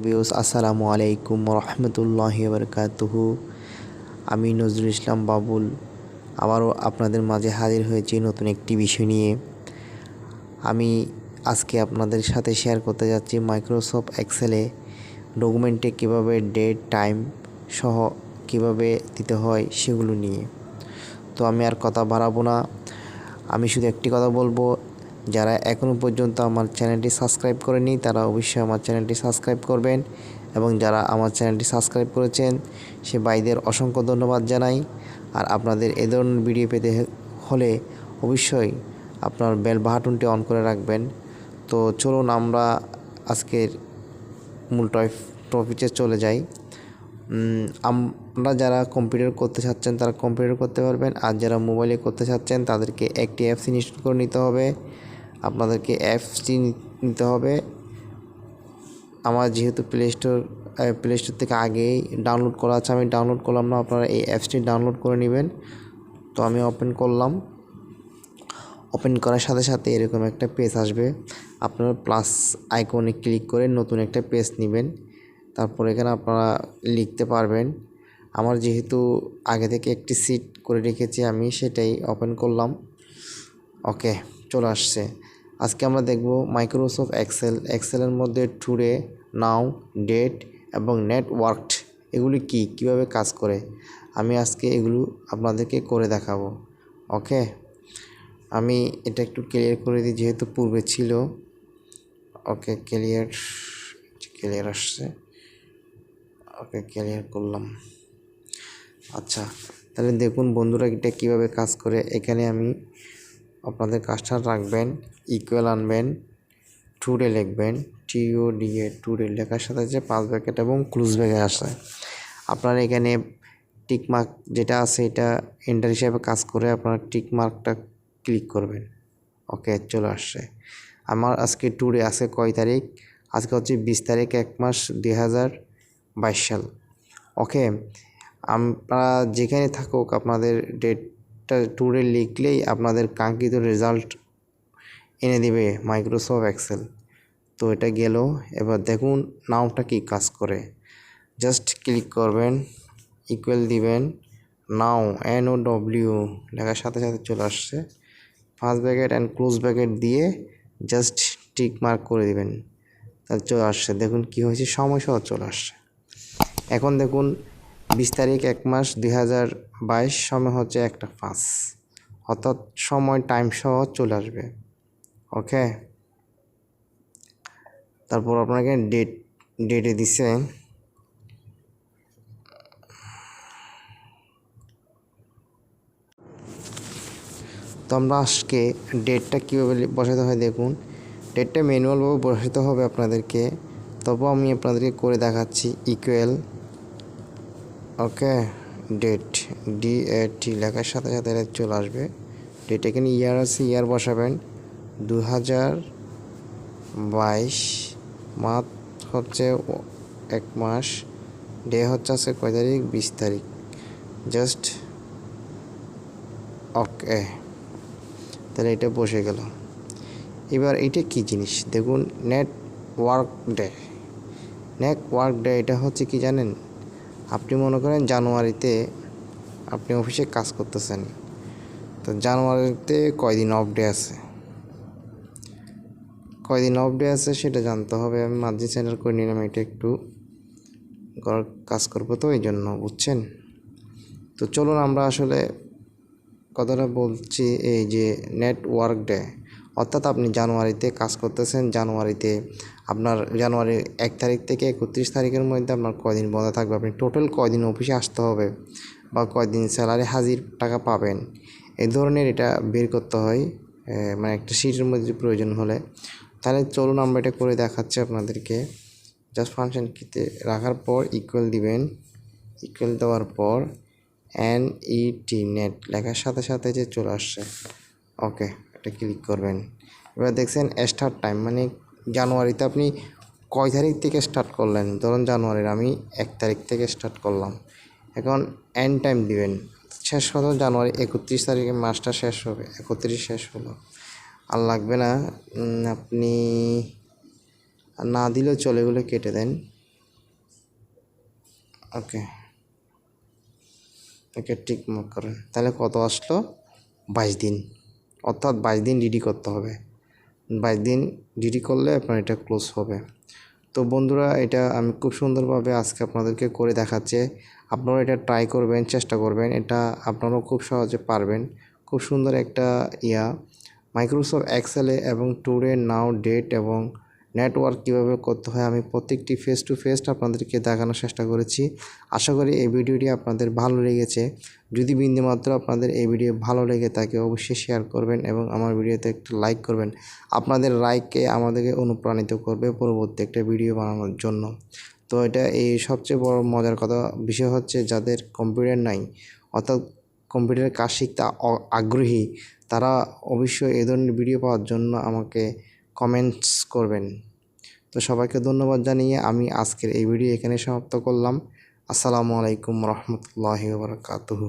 Viewers আসসালামু আলাইকুম রহমতুল্লাহি বারাকাতুহু। আমি নজরুল ইসলাম বাবুল আবারও আপনাদের মাঝে হাজির হয়েছি নতুন একটি বিষয় নিয়ে। আমি আজকে আপনাদের সাথে শেয়ার করতে যাচ্ছি মাইক্রোসফট এক্সেলে ডকুমেন্টে কিভাবে ডেট টাইম সহ কিভাবে দিতে হয় সেগুলো নিয়ে। তো আমি আর কথা বাড়াবো না, আমি শুধু একটি কথা বলবো, যারা এখনও পর্যন্ত আমার চ্যানেলটি সাবস্ক্রাইব করেনি তারা অবশ্যই আমার চ্যানেলটি সাবস্ক্রাইব করবেন, এবং যারা আমার চ্যানেলটি সাবস্ক্রাইব করেছেন সে ভাইদের অসংখ্য ধন্যবাদ জানাই। আর আপনাদের এ ধরনের ভিডিও পেতে হলে অবশ্যই আপনার বেল বাটনটি অন করে রাখবেন। তো চলুন আমরা আজকের মূল টপিকে চলে যাই। আমরা যারা কম্পিউটার করতে চাচ্ছেন তারা কম্পিউটার করতে পারবেন, আর যারা মোবাইলে করতে চাচ্ছেন তাদেরকে একটি অ্যাপস ইনস্টল করে নিতে হবে। আপনাদেরকে অ্যাপসটি নিতে হবে। আমার যেহেতু প্লে স্টোর থেকে আগেই ডাউনলোড করা আছে, আমি ডাউনলোড করলাম না, আপনারা এই অ্যাপসটি ডাউনলোড করে নেবেন। তো আমি ওপেন করলাম। ওপেন করার সাথে সাথে এরকম একটা পেজ আসবে, আপনারা প্লাস আইকনে ক্লিক করে নতুন একটা পেজ নেবেন। তারপর এখানে আপনারা লিখতে পারবেন। আমার যেহেতু আগে থেকে একটি সিট করে রেখেছি আমি সেটাই ওপেন করলাম। ওকে, চলে আসছে। আজকে আমরা দেখব মাইক্রোসফট এক্সেলের মধ্যে টুডে, নাও, ডেট এবং নেটওয়ার্কড এগুলি কীভাবে কাজ করে আমি আজকে এগুলো আপনাদেরকে করে দেখাবো। ওকে, আমি এটা একটু ক্লিয়ার করে দিই যেহেতু পূর্বে ছিল। ওকে, ক্লিয়ার আসছে। ওকে, ক্লিয়ার করলাম। আচ্ছা, তাহলে দেখুন বন্ধুরা এটা কীভাবে কাজ করে। এখানে আমি আপনাদের কাজটা রাখবেন, ইকুয়াল আনবেন, টুডে লিখবেন, TODA টুডে লেখার সাথে যে পাঁচ ব্র্যাকেট এবং ক্লোজ ব্র্যাকেট আসে। আপনারা এখানে টিক মার্ক যেটা আছে এটা এন্টার হিসাবে কাজ করে, আপনারা টিক মার্কটা ক্লিক করবেন। ওকে, চলে আসছে। আমার আজকে টুডে আছে কয় তারিখ? আজকে হচ্ছে 20 তারিখ 1 মাস 2022 সাল। ওকে, আমরা যেখানে থাকুক আপনাদের ডেটটা টুডে লিখলেই আপনাদের কাঙ্ক্ষিত রেজাল্ট এনে দিবে মাইক্রোসফট এক্সেল। তো এটা গেল। এবার দেখুন নাওটা কি কাজ করে। জাস্ট ক্লিক করবেন, ইকুয়াল দিবেন, নাও NOW লেখার সাথে সাথে চলে আসছে। First bracket and close bracket দিয়ে জাস্ট টিক মার্ক করে দিবেন, তাহলে চলে আসছে। দেখুন কি হয়েছে, সময় সহ চলে আসছে। এখন দেখুন 20 তারিখ 1 মাস 2022, সময় হচ্ছে 1:05, অর্থাৎ সময় টাইম সহ চলে আসবে। ওকে, তারপর আপনাকে ডেটে দিছে। তো আমরা আজকে ডেটটা কীভাবে বসাতে হয় দেখুন। ডেটটা ম্যানুয়ালভাবে বসাতে হবে আপনাদেরকে, তবুও আমি আপনাদেরকে করে দেখাচ্ছি। ইকুয়াল, ওকে, ডেট DAT লেখার সাথে সাথে চলে আসবে ডেট। এখানে ইয়ার আছে, ইয়ার বসাবেন 2022, মান্থ হচ্ছে 1 মাস, ডে হচ্ছে আছে কয় তারিখ? 20 তারিখ। জাস্ট ওকে, তাহলে এটা বসে গেল। এবার এটা কি জিনিস দেখুন, নেটওয়ার্কডে এটা হচ্ছে কি জানেন? আপনি মনে করেন জানুয়ারিতে আপনি অফিসে কাজ করতেছেন, তো জানুয়ারিতে কয়দিন অফ ডে আছে, সেটা জানতে হবে। আমি মার্জিন সেন্টার করে নিলাম, এটা একটু কাজ করবো তো এই জন্য, বুঝছেন? তো চলুন আমরা আসলে কথাটা বলছি। এই যে নেটওয়ার্কডে, অর্থাৎ আপনি জানুয়ারিতে কাজ করতেছেন, জানুয়ারিতে আপনার জানুয়ারির 1 তারিখ থেকে 31 তারিখের মধ্যে আপনার কয়দিন বন্ধ থাকবে, আপনি টোটাল কয়দিন অফিসে আসতে হবে বা কয়দিন স্যালারি হাজির টাকা পাবেন, এই ধরনের এটা বের করতে হয়। মানে একটা শিটের মধ্যে প্রয়োজন হলে। তাহলে চলুন আমরা এটা করে দেখাচ্ছি আপনাদেরকে। জাস্ট ফাংশন কিতে রাখার পর ইকুয়াল দিবেন, ইকুয়াল দেওয়ার পর NET নেট লেখার সাথে সাথে যে চলে আসছে। ওকে, এটা ক্লিক করবেন। এবার দেখছেন স্টার্ট টাইম, মানে জানুয়ারিতে আপনি কয় তারিখ থেকে স্টার্ট করলেন। ধরুন জানুয়ারির আমি 1 তারিখ থেকে স্টার্ট করলাম। এখন এন্ড টাইম দিবেন, শেষ হলো জানুয়ারি 31 তারিখে মাসটা শেষ হবে, 31 শেষ হলো। আর লাগবে না, আপনি না দিলেও চলে, এগুলো কেটে দেন। ওকে ওকে টিক মার্ক করেন। তাহলে কত আসলো? 22 দিন, অর্থাৎ 22 দিন ডিডি করতে হবে। 22 দিন ডিডি করলে আপনার এটা ক্লোজ হবে। তো বন্ধুরা, এটা আমি খুব সুন্দরভাবে আজকে আপনাদেরকে করে দেখাচ্ছি। আপনারা এটা ট্রাই করবেন, চেষ্টা করবেন, এটা আপনারাও খুব সহজে পারবেন। খুব সুন্দর একটা মাইক্রোসফট এক্সেলে এবং টুডে, নাও, ডেট এবং নেটওয়ার্ক কীভাবে করতে হয় আমি প্রত্যেকটি ফেস টু ফেস আপনাদেরকে দেখানোর চেষ্টা করেছি। আশা করি এই ভিডিওটি আপনাদের ভালো লেগেছে। যদি বিন্দুমাত্র আপনাদের এই ভিডিও ভালো লেগে থাকে অবশ্যই শেয়ার করবেন এবং আমার ভিডিওতে একটা লাইক করবেন। আপনাদের লাইককে আমাদেরকে অনুপ্রাণিত করবে পরবর্তী একটা ভিডিও বানানোর জন্য। তো এটা এই সবচেয়ে বড় মজার কথা বিষয় হচ্ছে, যাদের কম্পিউটার নাই অর্থাৎ কম্পিউটারের কাজ শিখতে আগ্রহী, তারা অবশ্যই এই ধরনের ভিডিও পাওয়ার জন্য আমাকে কমেন্টস করবেন। তো সবাইকে ধন্যবাদ জানিয়ে আমি আজকের এই ভিডিও এখানে সমাপ্ত করলাম। আসসালামু আলাইকুম রহমতুল্লাহি ওয়া বারাকাতুহু।